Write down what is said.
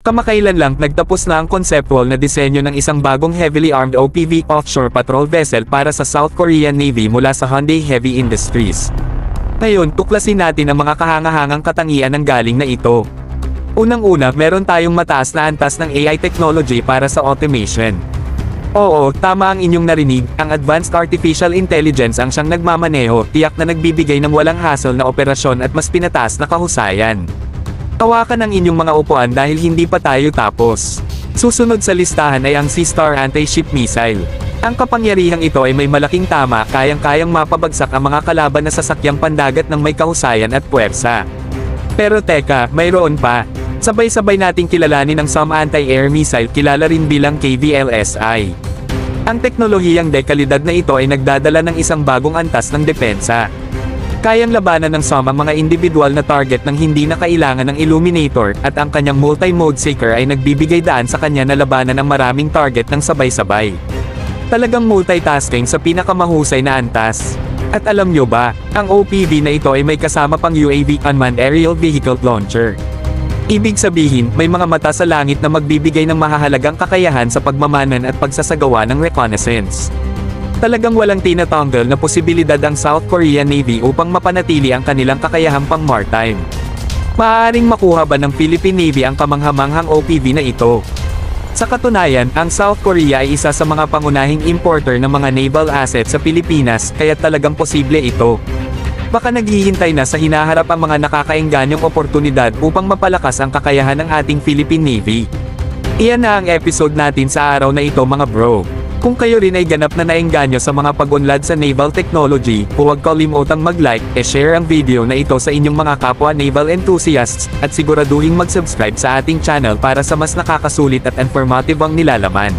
Kamakailan lang nagtapos na ang conceptual na disenyo ng isang bagong heavily armed OPV offshore patrol vessel para sa South Korean Navy mula sa Hyundai Heavy Industries. Ngayon, tuklasin natin ang mga kahangahangang katangian ng galing na ito. Unang-una, meron tayong mataas na antas ng AI technology para sa automation. Oo, tama ang inyong narinig, ang Advanced Artificial Intelligence ang siyang nagmamaneho, tiyak na nagbibigay ng walang hassle na operasyon at mas pinataas na kahusayan. Hawakan ang inyong mga upuan dahil hindi pa tayo tapos. Susunod sa listahan ay ang Sea-Star Anti-Ship Missile. Ang kapangyarihang ito ay may malaking tama, kayang-kayang mapabagsak ang mga kalaban na sasakyang pandagat ng may kahusayan at puwersa. Pero teka, mayroon pa. Sabay-sabay nating kilalanin ang SAM Anti-Air Missile, kilala rin bilang KVLSI. Ang teknolohiyang dekalidad na ito ay nagdadala ng isang bagong antas ng depensa. Kayang labanan ng SAM ang mga individual na target nang hindi na kailangan ng illuminator, at ang kanyang multi-mode seeker ay nagbibigay daan sa kanya na labanan ng maraming target ng sabay-sabay. Talagang multitasking sa pinakamahusay na antas. At alam nyo ba, ang OPV na ito ay may kasama pang UAV, Unmanned Aerial Vehicle Launcher. Ibig sabihin, may mga mata sa langit na magbibigay ng mahahalagang kakayahan sa pagmamanan at pagsasagawa ng reconnaissance. Talagang walang tinatanggal na posibilidad ang South Korean Navy upang mapanatili ang kanilang kakayahang pang-maritime. Maaaring makuha ba ng Philippine Navy ang kamanghamanghang OPV na ito? Sa katunayan, ang South Korea ay isa sa mga pangunahing importer ng mga naval assets sa Pilipinas, kaya talagang posible ito. Baka naghihintay na sa hinaharap ang mga nakakaengganyong oportunidad upang mapalakas ang kakayahan ng ating Philippine Navy. Iyan na ang episode natin sa araw na ito mga bro. Kung kayo rin ay ganap na naengganyo sa mga pag-unlad sa naval technology, huwag kalimutang mag-like, share ang video na ito sa inyong mga kapwa naval enthusiasts, at siguraduhing mag-subscribe sa ating channel para sa mas nakakasulit at informative ang nilalaman.